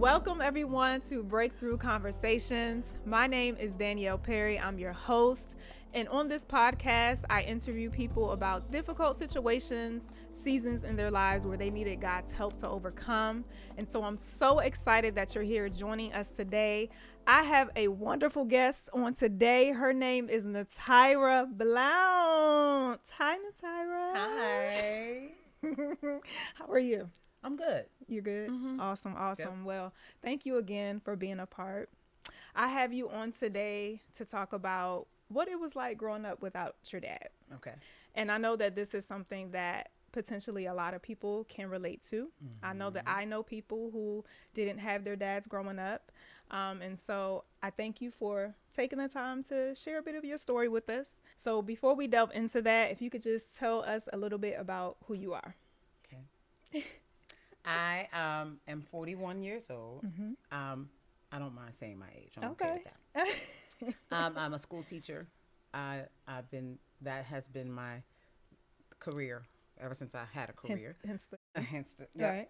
Welcome everyone to Breakthrough Conversations. My name is Danielle Perry. I'm your host. And on this podcast, I interview people about difficult situations, seasons in their lives where they needed God's help to overcome. And so I'm so excited that you're here joining us today. I have a wonderful guest on today. Her name is Natyra Blount. Hi, Natyra. Hi. How are you? I'm good. You're good? Mm-hmm. Awesome. Yep. Well, thank you again for being a part. I have you on today to talk about what it was like growing up without your dad. Okay. And I know that this is something that potentially a lot of people can relate to. Mm-hmm. I know that I know people who didn't have their dads growing up. And so I thank you for taking the time to share a bit of your story with us. So before we delve into that, if you could just tell us a little bit about who you are. Okay. I am 41 years old. Mm-hmm. I don't mind saying my age. I'm Okay. with that. I'm a school teacher. That has been my career ever since I had a career. Hence Yep. Right.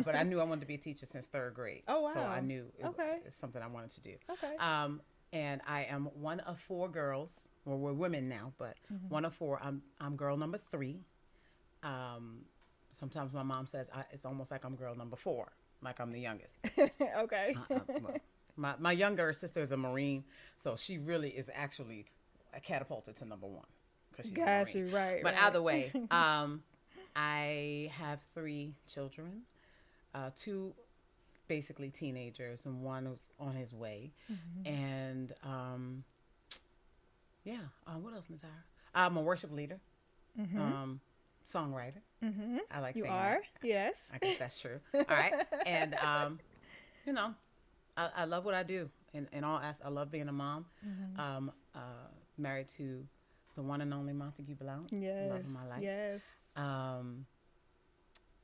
But I knew I wanted to be a teacher since third grade. Oh, wow. So I knew Okay. it's something I wanted to do. Okay. And I am one of four girls. Well, we're women now, but Mm-hmm. one of four. I'm girl number 3. Sometimes my mom says it's almost like I'm girl number 4, like I'm the youngest. Okay. Well, my younger sister is a Marine, so she really is actually catapulted to number 1 because she's a Marine. Got you. Right. But right. either way, I have 3 children, 2 basically teenagers, and 1 who's on his way. Mm-hmm. And what else, Natyra? I'm a worship leader. Mm-hmm. Songwriter. Mm-hmm. I like You saying are? that. Yes. I guess that's true. All right. And, I love what I do. In all aspects, I love being a mom. Mm-hmm. Married to the one and only Montague Blount. Yes. Love of my life. Yes.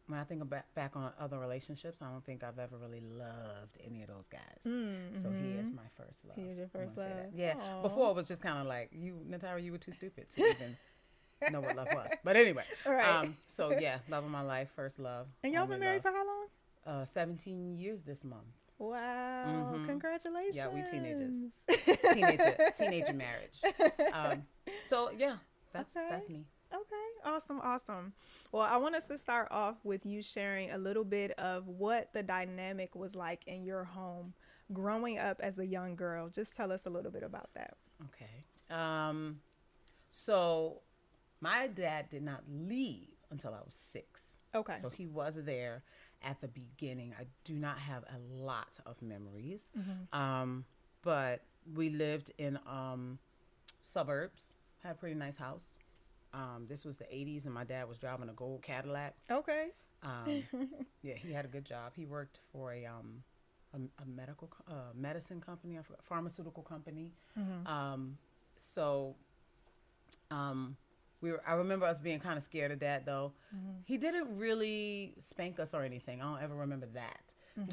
When I think back on other relationships, I don't think I've ever really loved any of those guys. Mm-hmm. So he is my first love. He is your I first wanna say love. that. Yeah. Aw. Before it was just kind of like, Natyra, you were too stupid to even know what love was. But anyway. Right. So yeah, love of my life, first love. And y'all only been married love. for how long? 17 years this month. Wow. Mhm. Congratulations. Yeah, we teenagers. Teenager marriage. So yeah, that's me. Okay. Awesome. Well, I want us to start off with you sharing a little bit of what the dynamic was like in your home growing up as a young girl. Just tell us a little bit about that. Okay. So my dad did not leave until I was 6. Okay. So he was there at the beginning. I do not have a lot of memories. Mm-hmm. But we lived in suburbs, had a pretty nice house. This was the 80s, and my dad was driving a gold Cadillac. Okay. Yeah, he had a good job. He worked for a medicine company, a pharmaceutical company. Mm-hmm. I remember us being kind of scared of Dad, though. Mm-hmm. He didn't really spank us or anything. I don't ever remember that. Mm-hmm.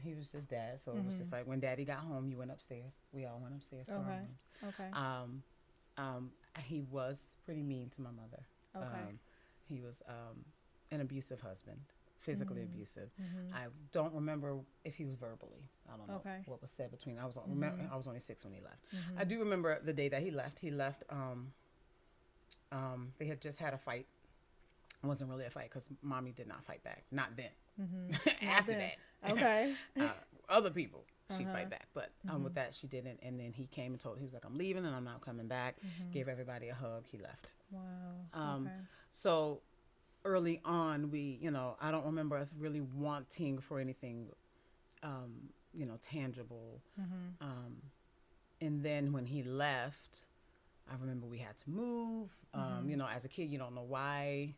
He was just Dad. So it was just like when Daddy got home, you went upstairs. We all went upstairs to our rooms. Okay. He was pretty mean to my mother. Okay. He was an abusive husband, physically abusive. Mm-hmm. I don't remember if he was verbally. I don't know Okay. what was said between. I was only 6 when he left. Mm-hmm. I do remember the day that he left. He left. They had just had a fight. It wasn't really a fight because Mommy did not fight back. Not then. Mm-hmm. After then. that. Okay. Other people, she'd Uh-huh. fight back. But with that, she didn't. And then he came and he was like, I'm leaving and I'm not coming back. Mm-hmm. Gave everybody a hug. He left. Wow. Okay. So early on, I don't remember us really wanting for anything, tangible. Mm-hmm. And then when he left, I remember we had to move. As a kid, you don't know why.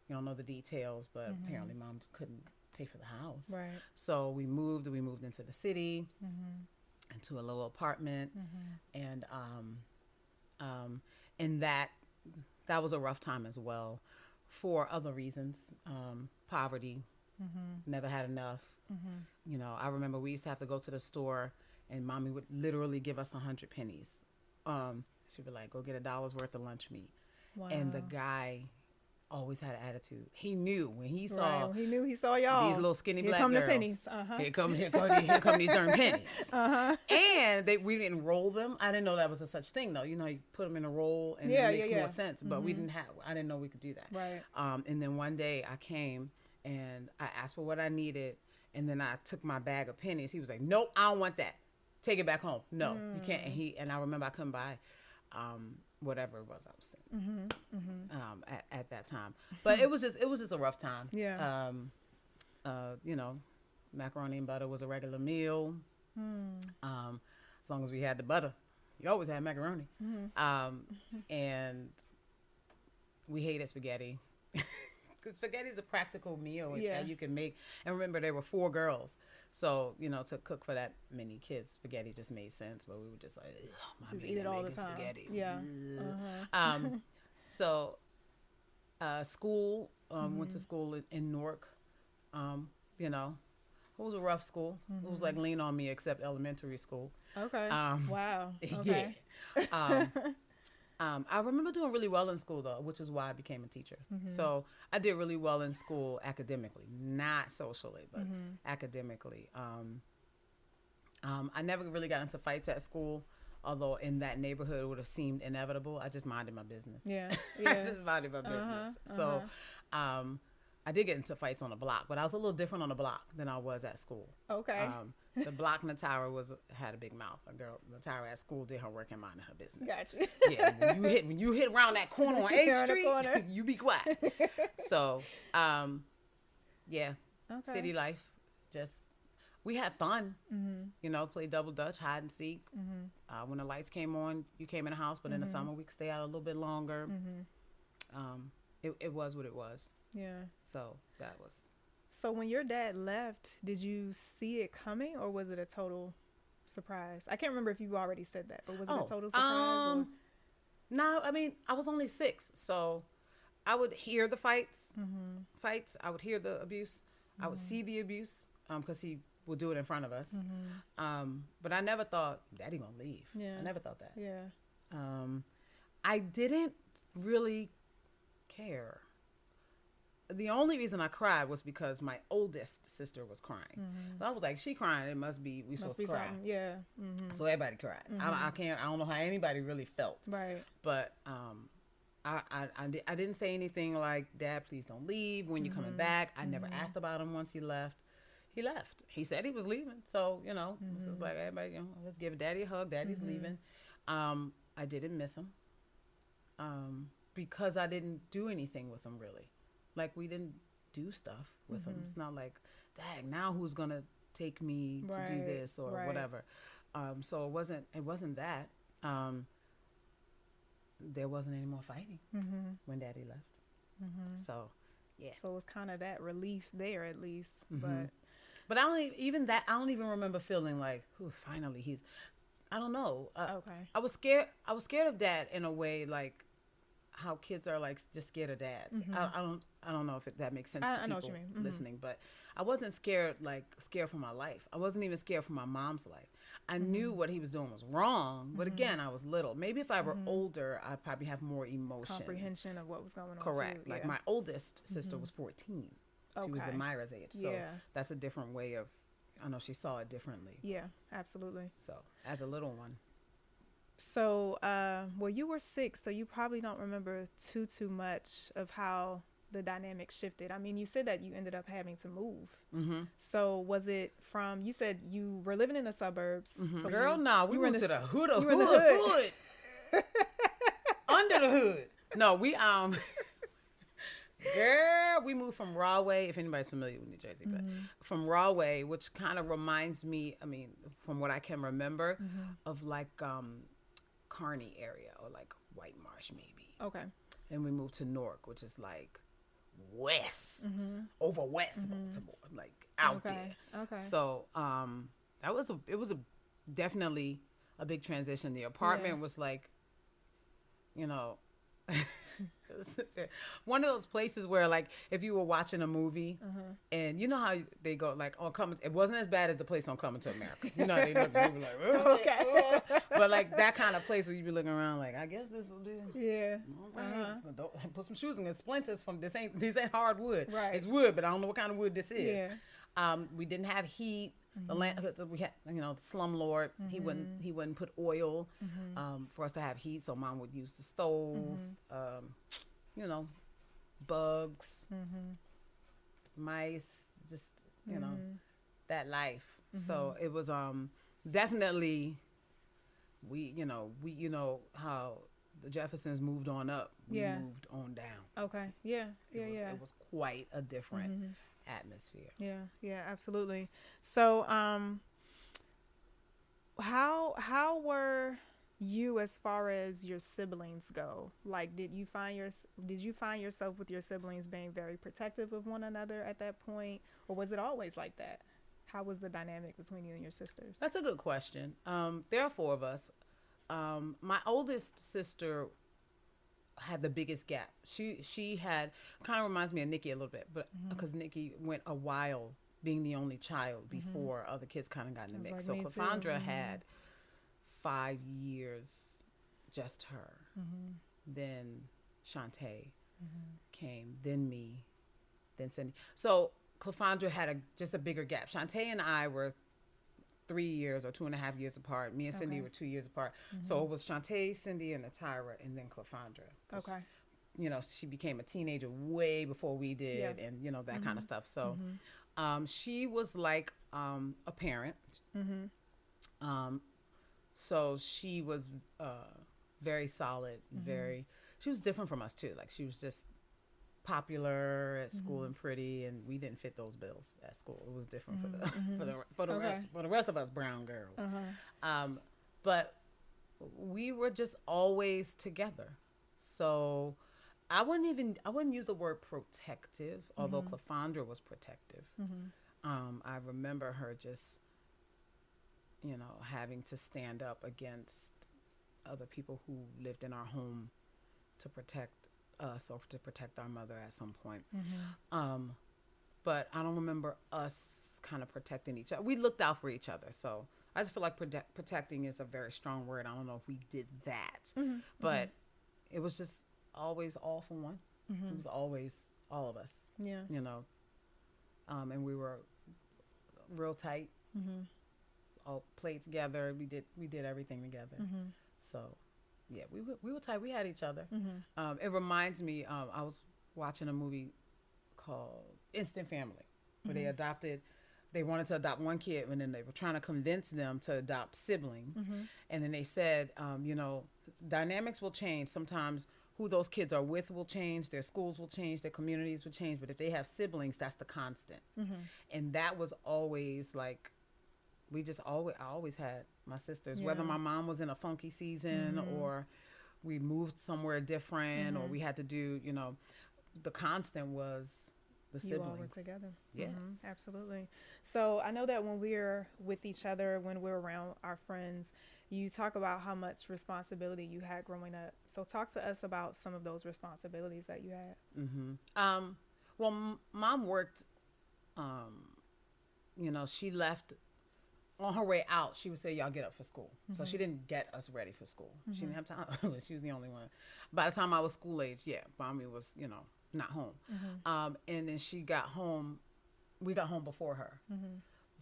You don't know the details, but apparently Mom couldn't pay for the house. Right. So we moved into the city, Mm-hmm. into a little apartment. Mm-hmm. And that was a rough time as well for other reasons. Poverty, never had enough. Mm-hmm. I remember we used to have to go to the store and Mommy would literally give us 100 pennies. She'd be like, go get $1 worth of lunch meat. Wow. And the guy always had an attitude. He knew when he saw Right. Well, he saw y'all. these little skinny Here black come girls. the pennies. Here come these darn pennies. And we didn't roll them. I didn't know that was a such thing though. You know, you put them in a roll and it makes more sense. But I didn't know we could do that. Right. And then one day I came and I asked for what I needed, and then I took my bag of pennies. He was like, "Nope, I don't want that. Take it back home. No, you can't." And I remember I couldn't buy whatever it was I was saying at that time. But it was just a rough time. Yeah. You know, macaroni and butter was a regular meal. As long as we had the butter, you always had macaroni. And we hated spaghetti. Because spaghetti is a practical meal that you can make. And remember, there were 4 girls. So, you know, to cook for that many kids, spaghetti just made sense. But we were just like, just eat it all the time. Spaghetti. Yeah. So, school, went to school in Newark. You know, it was a rough school. It was like lean on me, except elementary school. Okay. Wow. Okay. Yeah. I remember doing really well in school, though, which is why I became a teacher. So I did really well in school academically, not socially, but academically. I never really got into fights at school, although in that neighborhood it would have seemed inevitable. I just minded my business. Yeah. I just minded my business. So I did get into fights on the block, but I was a little different on the block than I was at school. Okay. The block Natyra had a big mouth. A girl Natyra at school did her work and minded her business. Gotcha. Yeah, when you hit around that corner on 8th Street, you be quiet. So, yeah, city life. Just we had fun. You know, play double dutch, hide and seek. When the lights came on, you came in the house, but in the summer we could stay out a little bit longer. It was what it was. Yeah. So that was. So when your dad left, did you see it coming, or was it a total surprise? I can't remember if you already said that, but was it a total surprise? No, I mean, I was only 6, so I would hear the fights. I would hear the abuse. I would see the abuse because he would do it in front of us. But I never thought, Daddy gonna leave. Yeah. I never thought that. Yeah. I didn't really care. The only reason I cried was because my oldest sister was crying. So I was like, she crying, it must be we supposed to cry. Something. Yeah. So everybody cried. I don't know how anybody really felt. Right. But I didn't say anything like, Dad, please don't leave. When you coming back? I never asked about him once he left. He left. He said he was leaving. So, you know, it's just like, everybody, you know, let's give Daddy a hug. Daddy's leaving. I didn't miss him because I didn't do anything with him, really. Like, we didn't do stuff with him. It's not like, dang, now who's going to take me to do this or whatever. So it wasn't that. There wasn't any more fighting when Daddy left. So, yeah. So it was kind of that relief there, at least. But I don't even remember feeling like, finally I don't know. Okay. I was scared of Dad in a way, like how kids are like just scared of dads. I don't know if that makes sense to people know what you mean. listening, but I wasn't scared for my life. I wasn't even scared for my mom's life. I knew what he was doing was wrong, but again, I was little. Maybe if I were older, I'd probably have more emotion. Comprehension of what was going on. Correct. Too. Like my oldest sister was 14. She was Zemirah's age. So that's a different way of, I know she saw it differently. Yeah, absolutely. So as a little one. So, well, you were 6, so you probably don't remember too much of how the dynamic shifted. I mean, you said that you ended up having to move. So was it from, you said you were living in the suburbs. So Girl, we went to the hood. Under the hood. No, we, girl, we moved from Rahway, if anybody's familiar with New Jersey, but from Rahway, which kind of reminds me, I mean, from what I can remember, of like Kearney area or like White Marsh maybe. Okay. And we moved to Newark, which is like west, over west Baltimore, like out there. Okay. So it was definitely a big transition. The apartment was like, you know, One of those places where, like, if you were watching a movie and you know how they go, like, on Coming, it wasn't as bad as the place on Coming to America. You know, they look like, Okay. but like that kind of place where you be looking around, like, I guess this will do. Yeah. Don't put some shoes in. Splinters from these ain't hard wood. Right. It's wood, but I don't know what kind of wood this is. Yeah. We didn't have heat. The land, we had, you know, the slumlord. He wouldn't put oil for us to have heat. So mom would use the stove. You know, bugs, mice, just you know, that life. So it was definitely we you know how the Jeffersons moved on up. We moved on down. Okay. Yeah. Yeah. It was quite a different atmosphere. Yeah, absolutely. So, how were you as far as your siblings go? Like, did you find yourself with your siblings being very protective of one another at that point, or was it always like that? How was the dynamic between you and your sisters? That's a good question. There are 4 of us. My oldest sister had the biggest gap. She had, kind of reminds me of Nikki a little bit, but because Nikki went a while being the only child before other kids kind of got in the mix. Like so Clavandra had 5 years, just her. Then Shantae came, then me, then Cindy. So Clavandra had just a bigger gap. Shantae and I were 3 years or 2.5 years apart. Me and Cindy were 2 years apart. So it was Shantae, Cindy, and Natyra, and then Clavandra. Okay. You know, she became a teenager way before we did, and you know that kind of stuff. So, she was like a parent. So she was very solid. She was different from us too. Like she was just popular at school and pretty, and we didn't fit those bills at school. It was different for the rest of us brown girls. But we were just always together. So I wouldn't use the word protective, although Clavandra was protective. I remember her just, you know, having to stand up against other people who lived in our home to protect us or to protect our mother at some point. But I don't remember us kind of protecting each other. We looked out for each other. So I just feel like protecting is a very strong word. I don't know if we did that, but it was just always all for one. It was always all of us. Yeah. You know, and we were real tight. All played together. We did everything together. So, yeah, we were tight. We had each other. It reminds me. I was watching a movie called Instant Family, where they wanted to adopt one kid, and then they were trying to convince them to adopt siblings. And then they said, you know, dynamics will change. Sometimes who those kids are with will change, their schools will change, their communities will change. But if they have siblings, that's the constant. And that was always like, I always had my sisters, whether my mom was in a funky season or we moved somewhere different or we had to do, you know, the constant was the siblings. You all were together. Yeah. Absolutely. So I know that when we're with each other, when we're around our friends, you talk about how much responsibility you had growing up. So talk to us about some of those responsibilities that you had. Well, mom worked, you know, she left on her way out. She would say, y'all get up for school. So she didn't get us ready for school. She didn't have time. She was the only one. By the time I was school age, mommy was, you know, not home. And then she got home. We got home before her.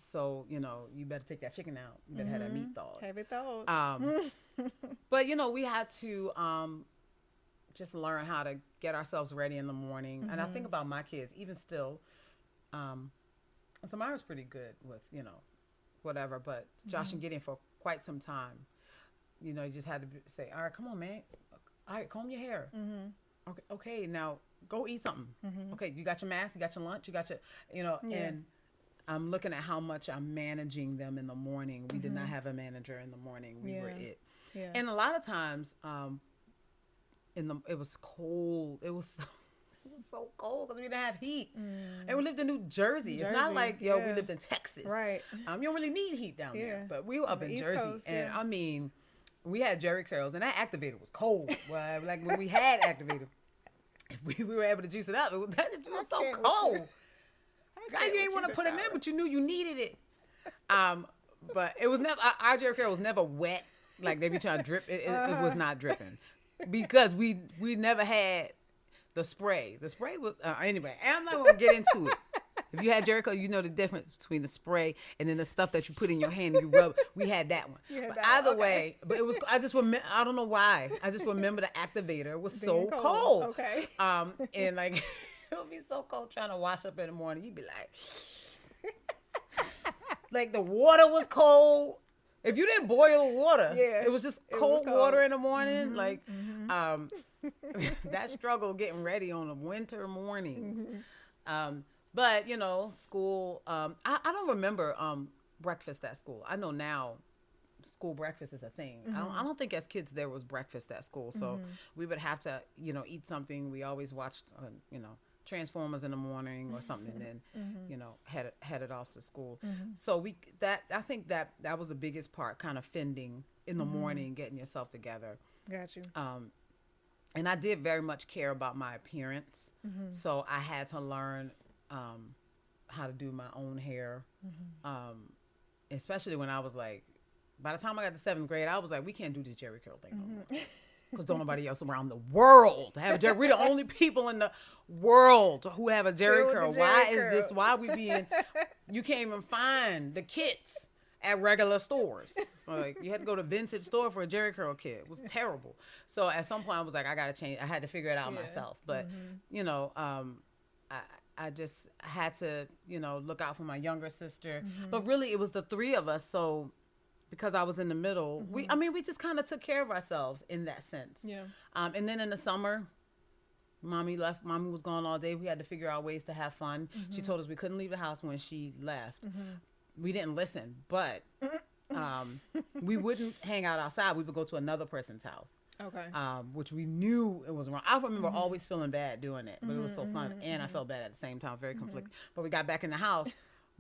So, you know, you better take that chicken out. You better have that meat thawed. Have it thawed. But, you know, we had to just learn how to get ourselves ready in the morning. And I think about my kids, even still. Zemirah's pretty good with, you know, whatever. But Josh and Gideon, for quite some time, you know, you just had to say, all right, come on, man. All right, comb your hair. Okay, now go eat something. Okay, you got your mask, you got your lunch, you got your, you know, and I'm looking at how much I'm managing them in the morning. We did not have a manager in the morning. We were it. Yeah. And a lot of times, it was cold. It was so cold because we didn't have heat. And we lived in New Jersey. It's not like, we lived in Texas. Right. You don't really need heat down there. But we were up in East Jersey. Coast, and I mean, we had Jerry curls, and that activator was cold. Well, like when we had activator, if we were able to juice it up, it was so cold. God, you ain't want to put it in, but you knew you needed it. But it was never, our Jerry curl was never wet. Like they be trying to drip. It was not dripping because we never had the spray. The spray was, anyway, I'm not going to get into it. If you had Jerry curl, you know the difference between the spray and then the stuff that you put in your hand and you rub. We had that one. But either way, but it was, I just remember, I don't know why. I just remember the activator was so cold. Okay. And like, it would be so cold trying to wash up in the morning. You'd be like the water was cold. If you didn't boil water, it was just cold water in the morning. Like, that struggle getting ready on the winter mornings. But, you know, school, I don't remember breakfast at school. I know now school breakfast is a thing. I don't think as kids there was breakfast at school. So we would have to, you know, eat something. We always watched, you know, Transformers in the morning or something, and then, you know, headed off to school. So I think that was the biggest part, kind of fending in the morning, getting yourself together. Got you. And I did very much care about my appearance. So I had to learn how to do my own hair. Especially when I was like, by the time I got to 7th grade, I was like, we can't do this Jerry curl thing no more. Because don't nobody else around the world have a Jerry. We're the only people in the world who have a Jerry curl. Why is this? Why we being? You can't even find the kits at regular stores. So like you had to go to vintage store for a Jerry curl kit. It was terrible. So at some point I was like, I gotta change. I had to figure it out myself. But you know, I just had to, you know, look out for my younger sister. But really, it was the three of us. So. Because I was in the middle, we just kind of took care of ourselves in that sense. Yeah. And then in the summer, Mommy left. Mommy was gone all day. We had to figure out ways to have fun. She told us we couldn't leave the house when she left. We didn't listen, but we wouldn't hang out outside. We would go to another person's house. Okay. Which we knew it was wrong. I remember always feeling bad doing it, but it was so fun, and I felt bad at the same time. Very conflicted. But we got back in the house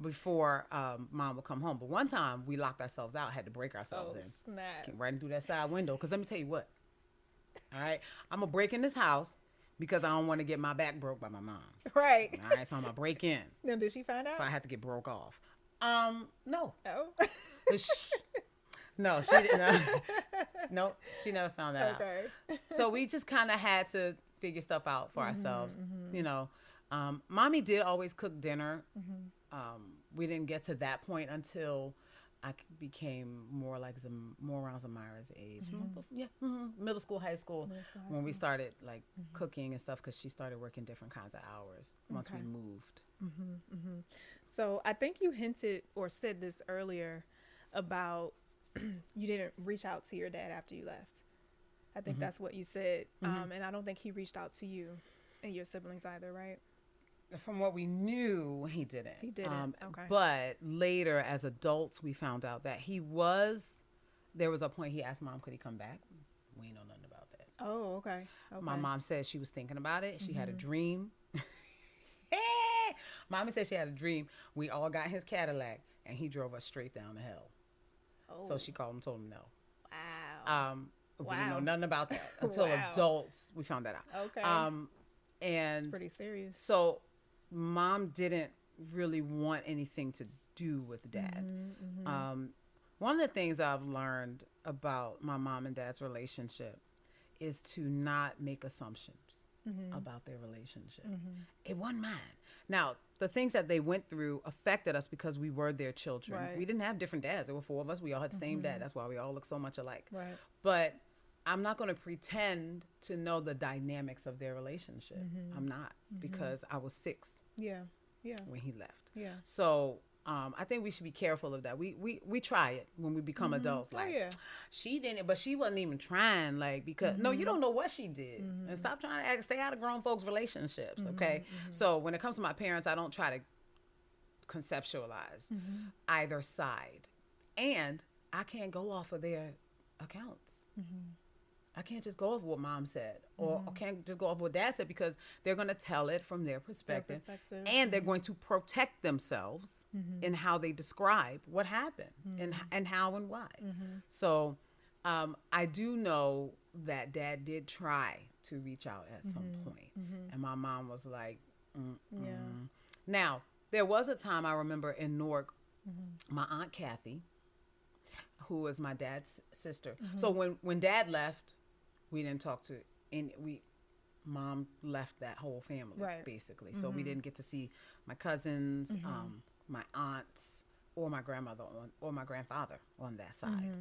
before Mom would come home. But one time we locked ourselves out, had to break ourselves in. Snap. Came right in through that side window. Because let me tell you what. All right. I'm going to break in this house because I don't want to get my back broke by my mom. Right. All right. So I'm going to break in. Now, did she find out? If I had to get broke off. No. Oh. No, she didn't. No, she never found that out. So we just kind of had to figure stuff out for ourselves. You know, Mommy did always cook dinner. We didn't get to that point until I became more around Zemirah's age. Middle school, high school, when we started like cooking and stuff, because she started working different kinds of hours once we moved. So I think you hinted or said this earlier about you didn't reach out to your dad after you left. I think that's what you said. And I don't think he reached out to you and your siblings either, right? From what we knew, he didn't. He didn't. Okay. But later, as adults, we found out that there was a point he asked Mom, could he come back? We know nothing about that. Oh, okay. My mom said she was thinking about it. She had a dream. Mommy said she had a dream. We all got his Cadillac, and he drove us straight down the hill. Oh. So she called him, told him no. Wow. We didn't know nothing about that until adults. We found that out. Okay. And it's pretty serious. So Mom didn't really want anything to do with Dad. One of the things I've learned about my mom and Dad's relationship is to not make assumptions about their relationship. It wasn't mine. Now, the things that they went through affected us because we were their children. Right. We didn't have different dads. There were 4 of us. We all had the same dad. That's why we all look so much alike. Right. But I'm not going to pretend to know the dynamics of their relationship. I'm not, because I was 6 when he left. Yeah. So I think we should be careful of that. We try it when we become adults. Like, she didn't, but she wasn't even trying. Like, because no, you don't know what she did, and stop trying to stay out of grown folks' relationships. Okay. So when it comes to my parents, I don't try to conceptualize either side, and I can't go off of their accounts. I can't just go off what Mom said, or I can't just go off what Dad said, because they're going to tell it from their perspective. And they're going to protect themselves in how they describe what happened and how and why. So I do know that Dad did try to reach out at some point, and my mom was like, Yeah. Now, there was a time I remember in Newark, my Aunt Kathy, who was my dad's sister. So when Dad left, we didn't talk to any. Mom left that whole family, basically. So we didn't get to see my cousins, my aunts, or my grandmother or my grandfather on that side.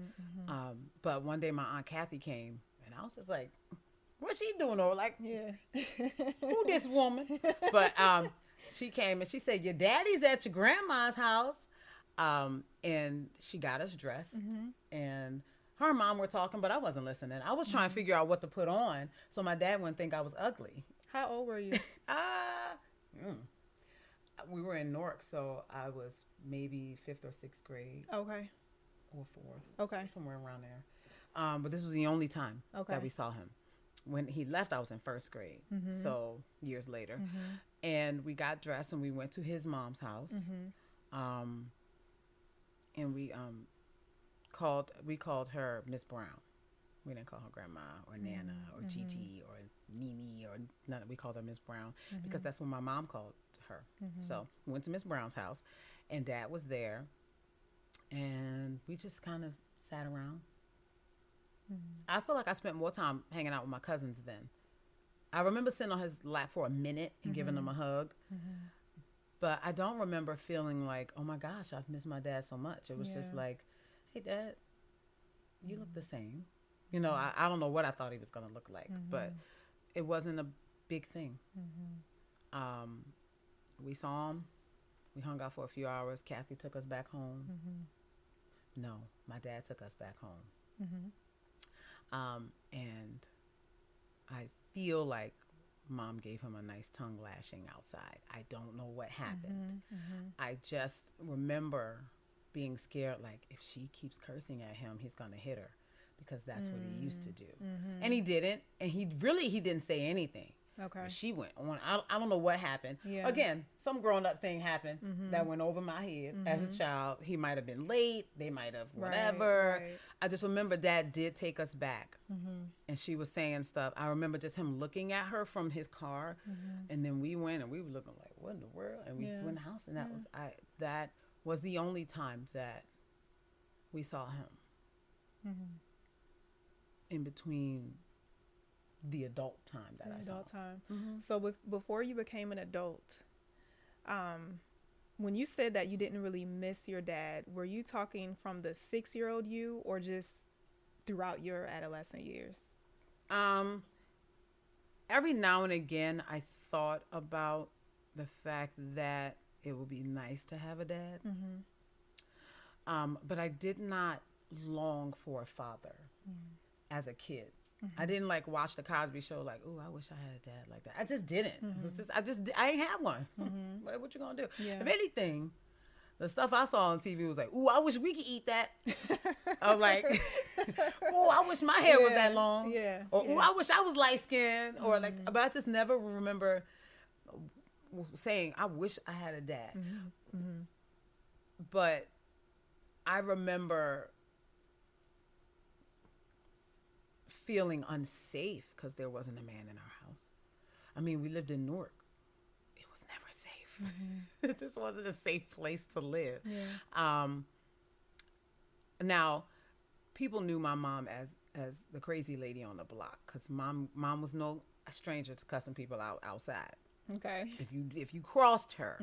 But one day my Aunt Kathy came, and I was just like, "What's she doing?" Or like, "Who this woman?" But she came and she said, "Your daddy's at your grandma's house," and she got us dressed, and her and Mom were talking, but I wasn't listening. I was trying to figure out what to put on so my dad wouldn't think I was ugly. How old were you? We were in Newark, so I was maybe 5th or 6th grade. Okay. Or 4th. Okay. Somewhere around there. But this was the only time that we saw him. When he left, I was in 1st grade. So years later. And we got dressed and we went to his mom's house. And we called her Miss Brown. We didn't call her Grandma or Nana or Gigi or Nini or none. We called her Miss Brown because that's what my mom called her. So we went to Miss Brown's house, and Dad was there, and we just kind of sat around. I feel like I spent more time hanging out with my cousins then. I remember sitting on his lap for a minute and giving him a hug, but I don't remember feeling like, oh my gosh, I've missed my dad so much. It was just like, hey, Dad, you look the same. You know, I don't know what I thought he was going to look like, but it wasn't a big thing. We saw him. We hung out for a few hours. Kathy took us back home. No, my dad took us back home. And I feel like Mom gave him a nice tongue lashing outside. I don't know what happened. I just remember being scared, like, if she keeps cursing at him, he's going to hit her, because that's what he used to do. And he didn't. And he didn't say anything. Okay. But she went on. I don't know what happened. Yeah. Again, some grown-up thing happened that went over my head as a child. He might have been late. They might have whatever. Right. I just remember Dad did take us back. And she was saying stuff. I remember just him looking at her from his car. And then we went, and we were looking like, what in the world? And we just went in the house. And that was the only time that we saw him. In between the adult time that I saw. So before you became an adult, when you said that you didn't really miss your dad, were you talking from the 6-year-old you, or just throughout your adolescent years? Every now and again, I thought about the fact that it would be nice to have a dad. But I did not long for a father as a kid. I didn't like watch the Cosby Show like, ooh, I wish I had a dad like that. I just didn't. It was I ain't have one. What you gonna do? Yeah. If anything, the stuff I saw on TV was like, ooh, I wish we could eat that. I was like, ooh, I wish my hair was that long. Or ooh, I wish I was light skinned. Or like, but I just never remember saying, I wish I had a dad. But I remember feeling unsafe because there wasn't a man in our house. I mean, we lived in Newark. It was never safe. It just wasn't a safe place to live. Now, people knew my mom as the crazy lady on the block, because mom was no stranger to cussing people out outside. Okay. If you crossed her,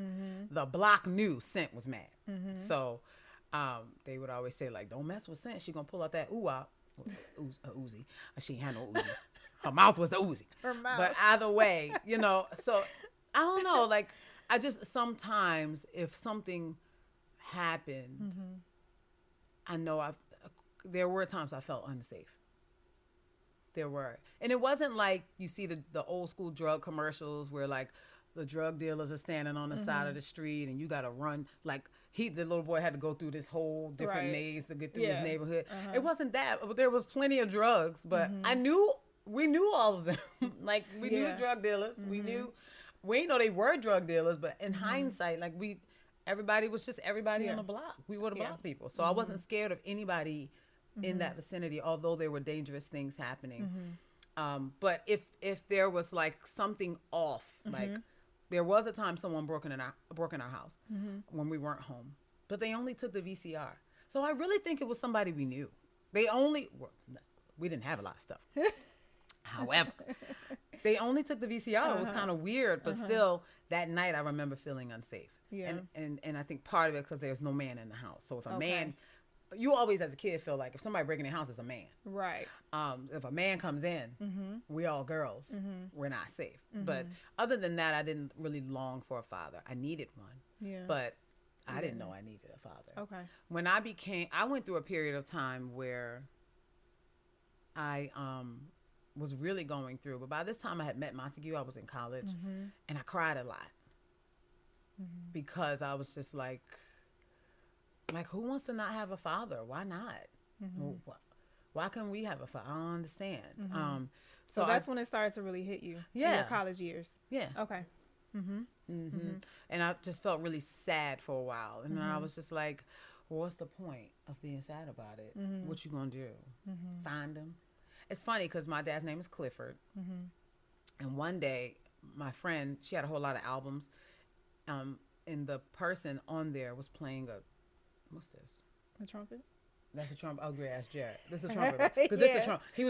the block knew Scent was mad. So they would always say, like, don't mess with Scent. She gonna pull out that ooh out. Uzi. She ain't had no Uzi. Her mouth was the Uzi. Her mouth. But either way, you know, so I don't know. Like, I just sometimes, if something happened, I know there were times I felt unsafe. There were. And it wasn't like you see the old school drug commercials where, like, the drug dealers are standing on the side of the street and you got to run. Like, the little boy had to go through this whole different maze to get through his neighborhood. It wasn't that, but there was plenty of drugs. But we knew all of them. Like, we knew the drug dealers. We didn't know they were drug dealers, but in hindsight, like, everybody was just everybody on the block. We were the block people. So I wasn't scared of anybody in that vicinity, although there were dangerous things happening. But if there was like something off, like there was a time someone broke in our house when we weren't home, but they only took the VCR. So I really think it was somebody we knew. We didn't have a lot of stuff. However, they only took the VCR. It was kind of weird, but still, that night I remember feeling unsafe. Yeah. And I think part of it because there's no man in the house. So if a man, you always as a kid feel like if somebody breaking in the house is a man. Right. If a man comes in, we all girls, we're not safe. But other than that, I didn't really long for a father. I needed one. Yeah. But I didn't know I needed a father. Okay. When I went through a period of time where I was really going through, but by this time I had met Montague. I was in college, and I cried a lot because I was just like, who wants to not have a father? Why not? Well, why can't we have a father? I don't understand. So that's when it started to really hit you. Yeah. In your college years. Yeah. Okay. And I just felt really sad for a while, and then I was just like, well, what's the point of being sad about it? What you gonna do? Find him? It's funny because my dad's name is Clifford, and one day my friend, she had a whole lot of albums, and the person on there was playing what's this? A trumpet? That's a trumpet. Oh, great, ask Jared. This is a trumpet. Because this is a trumpet. He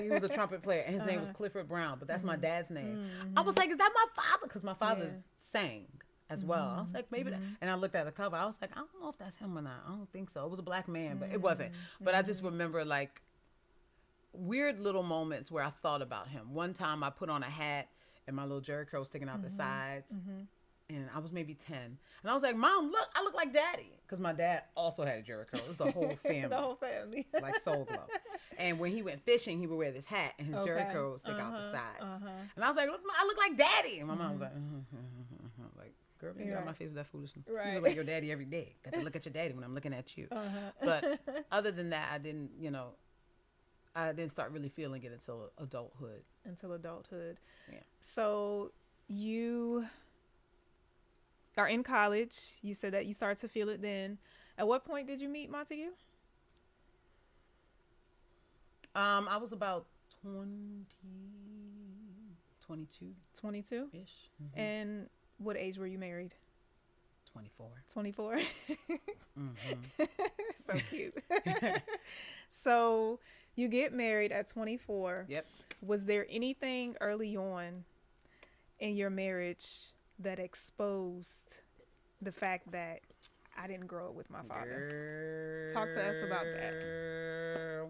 was a trumpet player, and his name was Clifford Brown, but that's my dad's name. I was like, is that my father? Because my father sang as well. I was like, maybe that. And I looked at the cover. I was like, I don't know if that's him or not. I don't think so. It was a black man, but it wasn't. But I just remember like weird little moments where I thought about him. One time I put on a hat and my little jerry curl sticking out the sides. And I was maybe 10. And I was like, Mom, look, I look like Daddy. Because my dad also had a jerry curl. It was the whole family. The whole family. Like Soul Glow. And when he went fishing, he would wear this hat and his jerry curl would stick out the sides. And I was like, look, I look like Daddy. And my mom was like, like, girl, you get out my face with that foolishness. Right. You look like your daddy every day. Got to look at your daddy when I'm looking at you. But other than that, I didn't start really feeling it until adulthood. Yeah. So you are in college. You said that you started to feel it then. At what point did you meet Montague? I was about 22. 22-ish. And what age were you married? 24. 24? So cute. So you get married at 24. Yep. Was there anything early on in your marriage that exposed the fact that I didn't grow up with my father? Talk to us about that.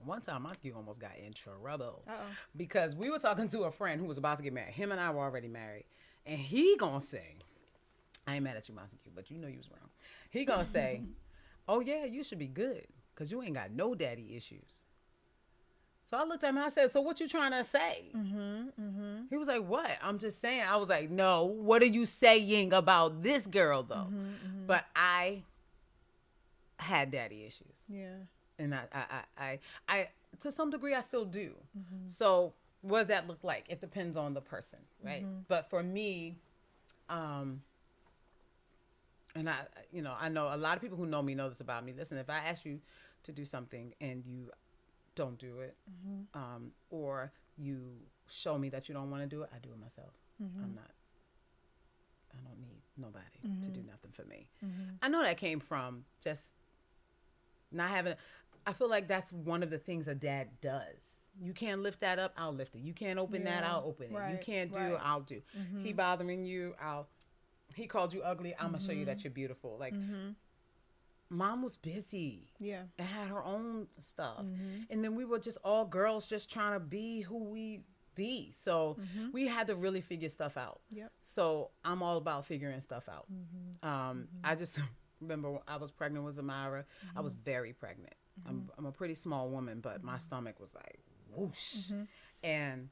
One time Montague almost got in trouble. Uh-oh. Because we were talking to a friend who was about to get married. Him and I were already married. And he gonna say, I ain't mad at you, Montague, but you know you was wrong. He gonna say, oh yeah, you should be good because you ain't got no daddy issues. So I looked at him and I said, so what you trying to say? He was like, what? I'm just saying. I was like, no, what are you saying about this girl though? But I had daddy issues. Yeah. And I to some degree I still do. So what does that look like? It depends on the person, right? But for me, and I know a lot of people who know me know this about me. Listen, if I ask you to do something and you don't do it, or you show me that you don't want to do it, I do it myself. I don't need nobody to do nothing for me. I know that came from just not having, I feel like that's one of the things a dad does. You can't lift that up, I'll lift it. You can't open that, I'll open it. You can't do, I'll do. He bothering you, he called you ugly, I'm gonna show you that you're beautiful. Like, Mom was busy. Yeah. And had her own stuff. And then we were just all girls just trying to be who we be. So we had to really figure stuff out. Yep. So I'm all about figuring stuff out. I just remember I was pregnant with Zemirah. I was very pregnant. I'm a pretty small woman, but my stomach was like whoosh. And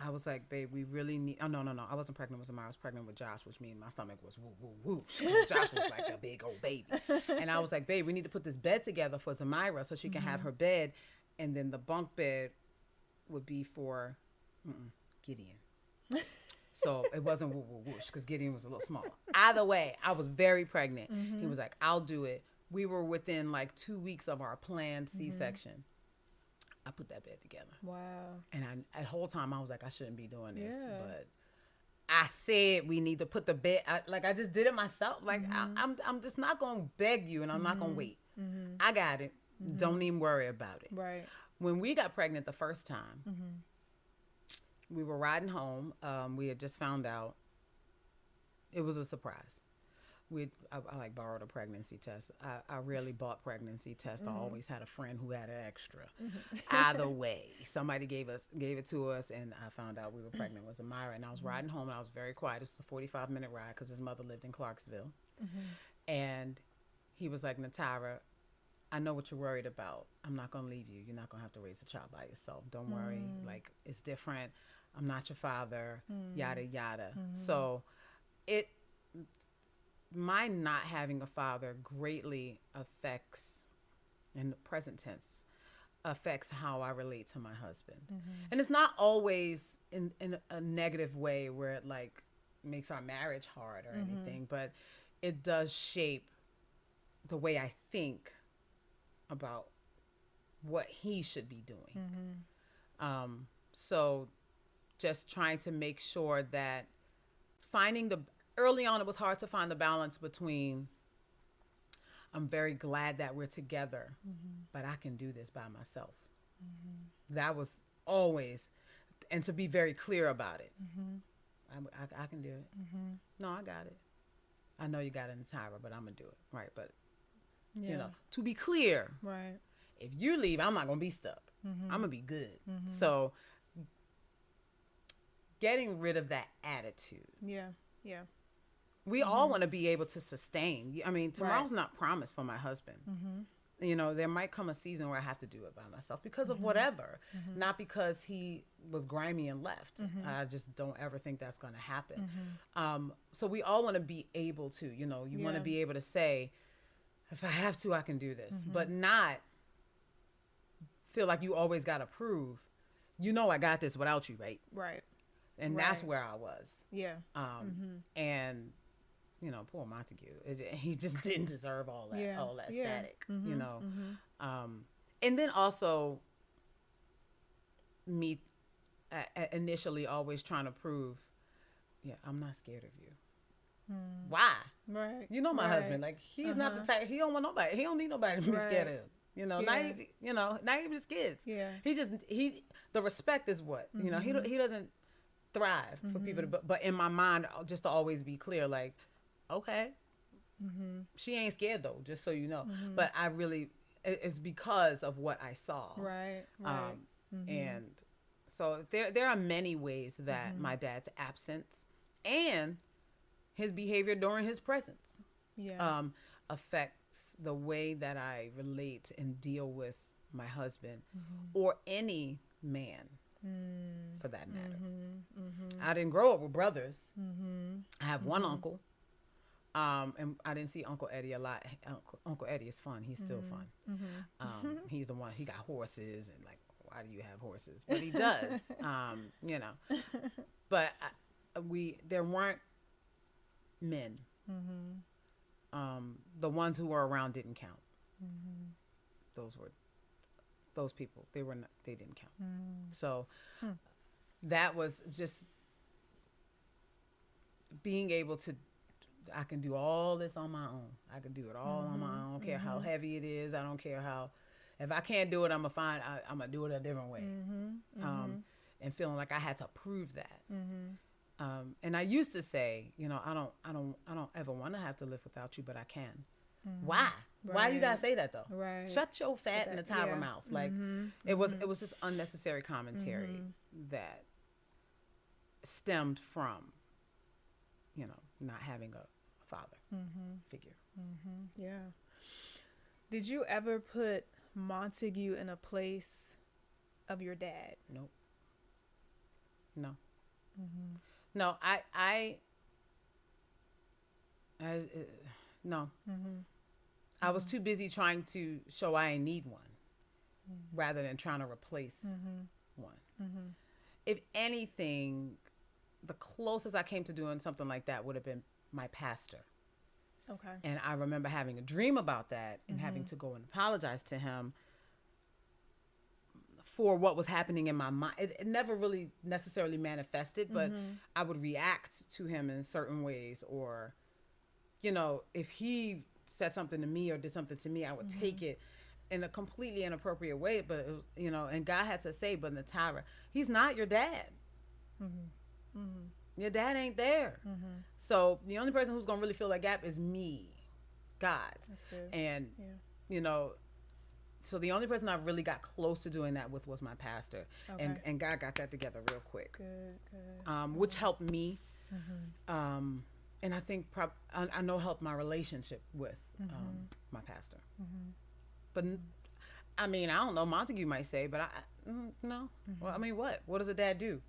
I was like, babe, we really need, no. I wasn't pregnant with Zemirah. I was pregnant with Josh, which means my stomach was woo, woo, whoosh. Josh was like a big old baby. And I was like, babe, we need to put this bed together for Zemirah so she can have her bed. And then the bunk bed would be for Gideon. So it wasn't woo, woo, whoosh because Gideon was a little smaller. Either way, I was very pregnant. He was like, I'll do it. we were within like 2 weeks of our planned C-section. I put that bed together. Wow. And the whole time I was like, I shouldn't be doing this. Yeah. But I said we need to put the bed. I just did it myself. Like I'm just not gonna beg you, and I'm not gonna wait. I got it. Don't even worry about it. Right. When we got pregnant the first time, we were riding home. We had just found out. It was a surprise. I like borrowed a pregnancy test. I rarely bought pregnancy tests. I always had a friend who had an extra. Either way, somebody gave it to us, and I found out we were pregnant with Zemirah. And I was riding home, and I was very quiet. It was a 45-minute ride because his mother lived in Clarksville. And he was like, Natyra, I know what you're worried about. I'm not going to leave you. You're not going to have to raise a child by yourself. Don't worry. Like, it's different. I'm not your father, yada, yada. So my not having a father greatly affects, in the present tense, affects how I relate to my husband. And it's not always in a negative way where it like makes our marriage hard or anything, but it does shape the way I think about what he should be doing. So just trying to make sure that early on, it was hard to find the balance between, I'm very glad that we're together, but I can do this by myself. That was always, and to be very clear about it. I can do it. No, I got it. I know you got it in Natyra, but I'm going to do it. Right. But, you know, to be clear, right. If you leave, I'm not going to be stuck. I'm going to be good. So getting rid of that attitude. Yeah. We all want to be able to sustain. I mean, tomorrow's not promised for my husband. You know, there might come a season where I have to do it by myself because of whatever, not because he was grimy and left. I just don't ever think that's going to happen. So we all want to be able to, you know, you want to be able to say, if I have to, I can do this, but not feel like you always got to prove, you know, I got this without you, right? Right. And that's where I was. Yeah. And, you know, poor Montague, he just didn't deserve all that static, you know. And then also me initially always trying to prove, I'm not scared of you. Why? Right. You know, my husband, like, he's not the type, he don't want nobody, he don't need nobody to be scared of him. You know, not even his kids. Yeah. The respect is what, you know, he doesn't thrive for people to, but in my mind, just to always be clear, like, okay, she ain't scared though, just so you know. But I really, it's because of what I saw. Right. And so there are many ways that my dad's absence and his behavior during his presence affects the way that I relate and deal with my husband or any man for that matter. I didn't grow up with brothers. I have one uncle. And I didn't see Uncle Eddie a lot. Uncle Eddie is fun. He's still fun. He's the one, he got horses and like, why do you have horses? But he does, you know. But there weren't men. The ones who were around didn't count. Those people, they didn't count. So that was just being able to, I can do all this on my own. I can do it all on my own. I don't care how heavy it is. I don't care how, if I can't do it, I'm going to do it a different way. And feeling like I had to prove that. And I used to say, you know, I don't ever want to have to live without you, but I can. Why? Why you gotta say that though? Right. Shut your fat Natyra mouth. Like it was just unnecessary commentary that stemmed from, you know, not having a father figure. Yeah. Did you ever put Montague in a place of your dad? Nope. No. No, I no. I was too busy trying to show I ain't need one rather than trying to replace one. If anything, the closest I came to doing something like that would have been my pastor. Okay. And I remember having a dream about that and having to go and apologize to him for what was happening in my mind. It never really necessarily manifested, but I would react to him in certain ways, or, you know, if he said something to me or did something to me, I would take it in a completely inappropriate way. But, it was, you know, and God had to say, but Natyra, he's not your dad. Your dad ain't there. So the only person who's going to really fill that gap is me, God. That's good. And, you know, so the only person I really got close to doing that with was my pastor. Okay. And God got that together real quick. Good. Which helped me. And I think I know helped my relationship with my pastor. But I mean, I don't know, Montague might say, but no. Well, I mean, what does a dad do?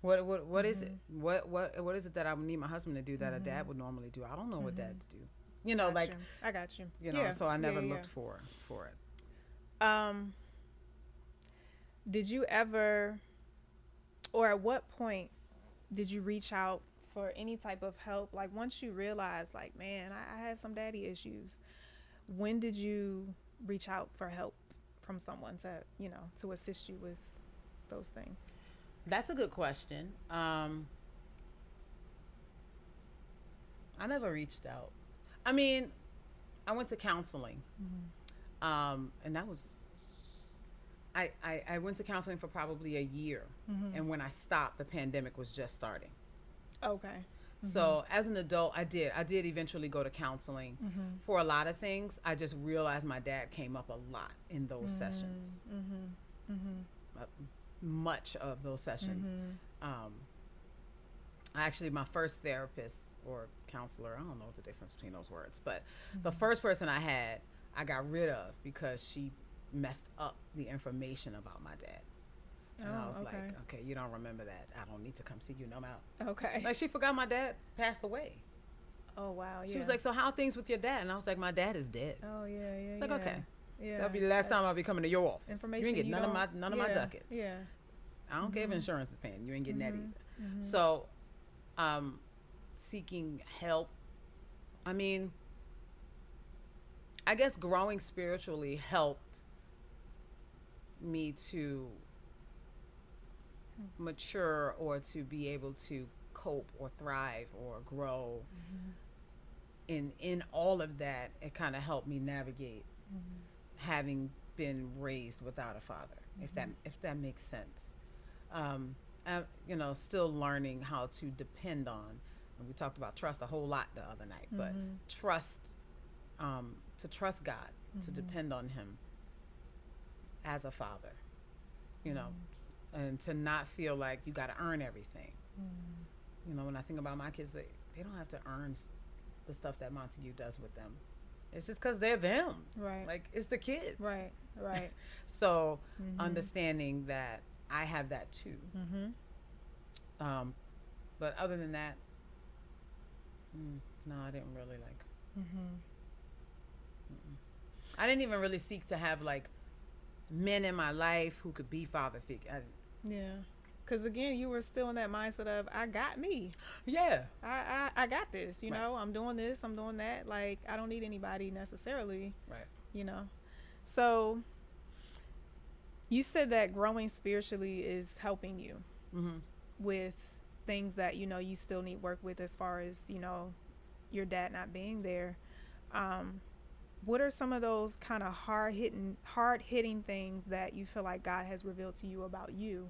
What is it? What is it that I would need my husband to do that a dad would normally do? I don't know what dads do. You know, Got you. I got you. You know, so I never looked for it. Did you ever, or at what point did you reach out for any type of help? Like, once you realize, like, man, I have some daddy issues, when did you reach out for help from someone to, you know, to assist you with those things? That's a good question. I never reached out. I mean, I went to counseling. And that was, I went to counseling for probably a year. And when I stopped, the pandemic was just starting. Okay. So as an adult, I did eventually go to counseling for a lot of things. I just realized my dad came up a lot in those sessions. Much of those sessions. Actually, my first therapist or counselor, I don't know the difference between those words, but the first person I had, I got rid of because she messed up the information about my dad. And I was like, okay, you don't remember that. I don't need to come see you no more. Okay. Like, she forgot my dad passed away. Oh, wow. Yeah. She was like, so how are things with your dad? And I was like, my dad is dead. Oh, yeah. It's like, okay. Yeah. That'll be the last time I'll be coming to your office. Information you ain't get none of my ducats. Yeah. I don't care if insurance is paying. You ain't getting that either. So, seeking help. I mean, I guess growing spiritually helped me to mature, or to be able to cope or thrive or grow. In all of that, it kind of helped me navigate having been raised without a father, if that makes sense. You know, still learning how to depend on, and we talked about trust a whole lot the other night, but trust, to trust God, to depend on him as a father, you know, and to not feel like you got to earn everything. You know, when I think about my kids, they don't have to earn the stuff that Montague does with them. It's just because they're them. Right. Like, it's the kids. Right. So understanding that I have that too. But other than that, no, I didn't really like. I didn't even really seek to have like men in my life who could be father figure. Yeah. Because again, you were still in that mindset of, I got me. Yeah. I got this, you Right. know, I'm doing this, I'm doing that. Like, I don't need anybody necessarily. Right. You know. So you said that growing spiritually is helping you with things that, you know, you still need work with, as far as, you know, your dad not being there. What are some of those kind of hard hitting things that you feel like God has revealed to you about you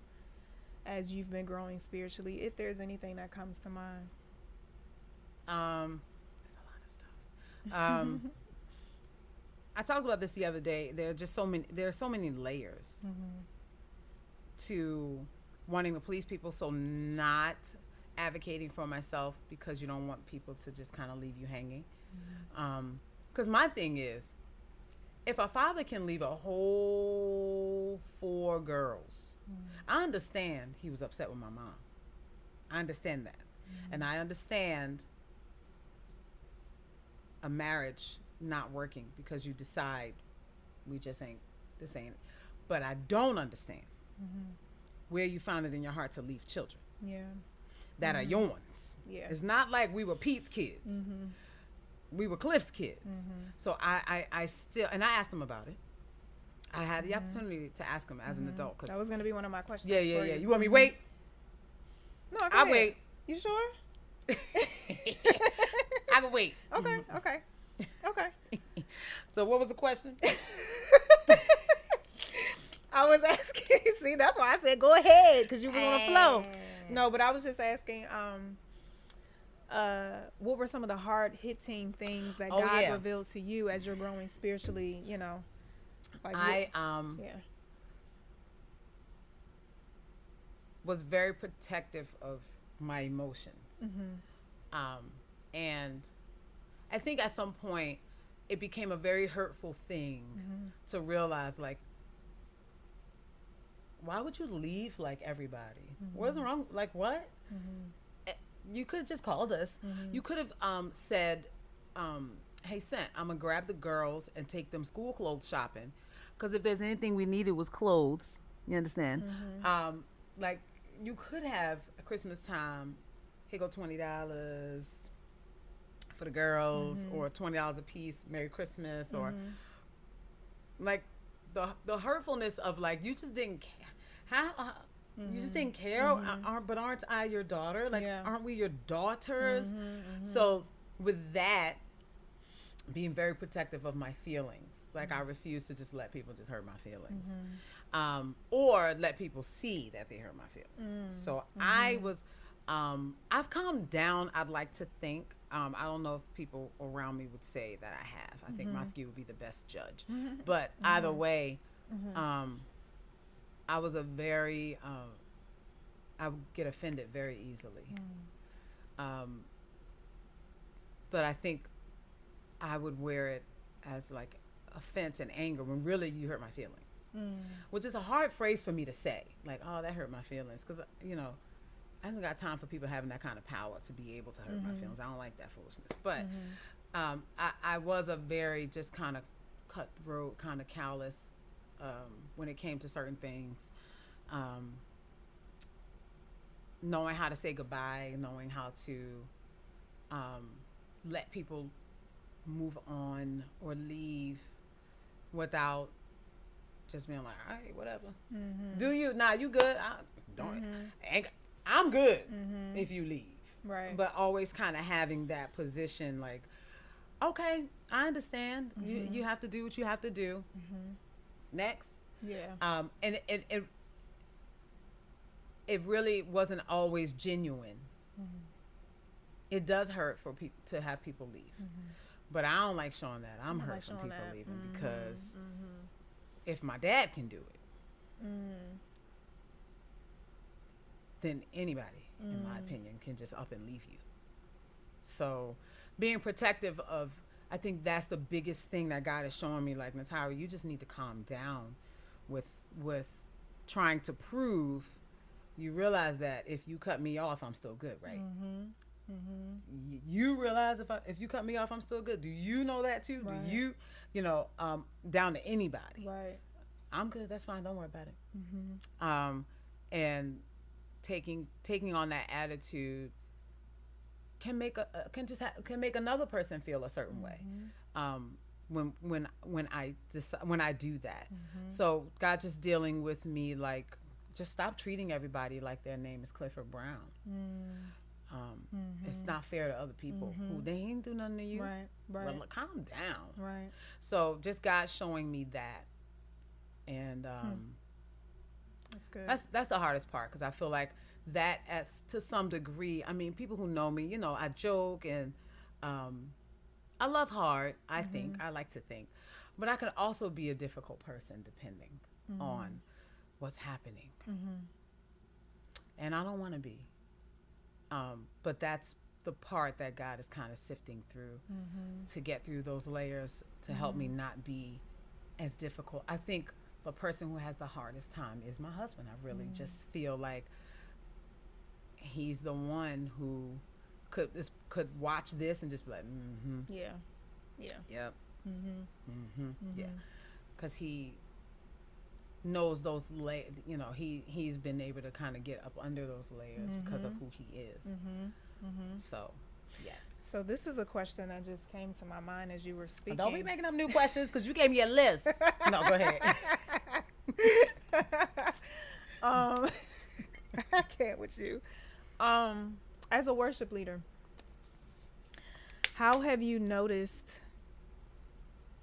as you've been growing spiritually, if there's anything that comes to mind? There's a lot of stuff. I talked about this the other day. There are so many layers to wanting to please people. So not advocating for myself because you don't want people to just kind of leave you hanging. Because my thing is, if a father can leave a whole 4 girls, I understand he was upset with my mom. I understand that. And I understand a marriage not working because you decide this ain't. But I don't understand where you found it in your heart to leave children. Yeah. That are yours. Yeah. It's not like we were Pete's kids. we were Cliff's kids. So I still, and I asked him about it. I had the opportunity to ask him as an adult. Cause that was going to be one of my questions. Yeah. You want me to wait? No, go I'll ahead. wait. You sure? I can wait. Okay. So what was the question? I was asking. See, that's why I said go ahead, because you were on the flow. No, but I was just asking, what were some of the hard-hitting things that God revealed to you as you're growing spiritually? You know, like was very protective of my emotions, and I think at some point it became a very hurtful thing to realize, like, why would you leave like everybody? What's wrong? Like, what? You could have just called us. You could have said, hey, Sent, I'm going to grab the girls and take them school clothes shopping. Because if there's anything we needed was clothes. You understand? Like, you could have at Christmas time, here go $20 for the girls, or $20 a piece, Merry Christmas, or like the hurtfulness of, like, you just didn't care. How you just didn't care, but aren't I your daughter? Like, aren't we your daughters? So with that, being very protective of my feelings, like I refuse to just let people just hurt my feelings, or let people see that they hurt my feelings. So I was, I've calmed down. I'd like to think. I don't know if people around me would say that I have. I think Montague would be the best judge. But either way, I was a very, I would get offended very easily. But I think I would wear it as like offense and anger when really you hurt my feelings, which is a hard phrase for me to say. Like, oh, that hurt my feelings. Because, you know, I haven't got time for people having that kind of power to be able to hurt my feelings. I don't like that foolishness. But I was a very just kind of cutthroat, kind of callous when it came to certain things. Knowing how to say goodbye, knowing how to let people move on or leave without just being like, all right, whatever. Do you? Nah, you good? I'm good if you leave. Right. But always kind of having that position like, okay, I understand. You have to do what you have to do. Next. Yeah. And it really wasn't always genuine. It does hurt for people to have people leave. But I don't like showing that. I'm hurt from people leaving because if my dad can do it, then anybody, in my opinion, can just up and leave you. So being protective of, I think that's the biggest thing that God is showing me, like, Natyra, you just need to calm down with trying to prove. You realize that if you cut me off, I'm still good, right? You realize if you cut me off, I'm still good. Do you know that too? Right. Do you know, down to anybody. Right. I'm good. That's fine. Don't worry about it. And taking on that attitude can make make another person feel a certain way. When I do that. So God just dealing with me like, just stop treating everybody like their name is Clifford Brown. It's not fair to other people who they ain't do nothing to you. Right. Well, calm down. Right. So just God showing me that, and that's good. That's the hardest part, because I feel like that, as to some degree, I mean, people who know me, you know, I joke and I love hard. I think I like to think, but I could also be a difficult person depending on what's happening, and I don't want to be. But that's the part that God is kind of sifting through to get through those layers to help me not be as difficult. I think the person who has the hardest time is my husband. I really just feel like he's the one who could watch this and just be like, yeah, yep, yeah, because he knows those layers. You know, he's been able to kind of get up under those layers because of who he is. So Yes. So this is a question that just came to my mind as you were speaking. Don't be making up new questions because you gave me a list. No, go ahead. I can't with you. As a worship leader, how have you noticed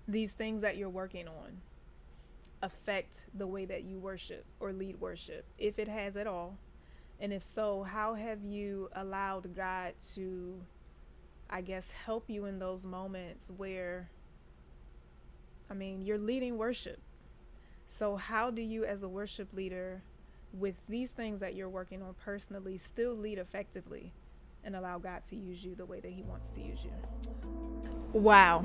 these things that you're working on affect the way that you worship or lead worship, if it has at all? And if so, how have you allowed God to, I guess, help you in those moments where, I mean, you're leading worship. So how do you as a worship leader, with these things that you're working on personally, still lead effectively and allow God to use you the way that he wants to use you? Wow.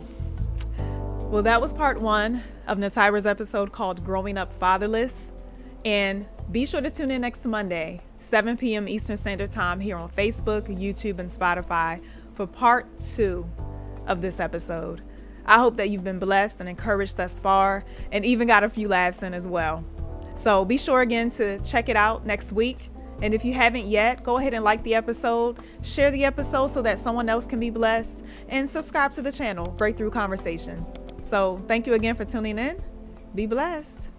Well, that was part 1 of Natyra's episode called Growing Up Fatherless. And be sure to tune in next Monday, 7 p.m. Eastern Standard Time here on Facebook, YouTube, and Spotify for part 2 of this episode. I hope that you've been blessed and encouraged thus far and even got a few laughs in as well. So be sure again to check it out next week. And if you haven't yet, go ahead and like the episode, share the episode so that someone else can be blessed, and subscribe to the channel, Breakthrough Conversations. So thank you again for tuning in. Be blessed.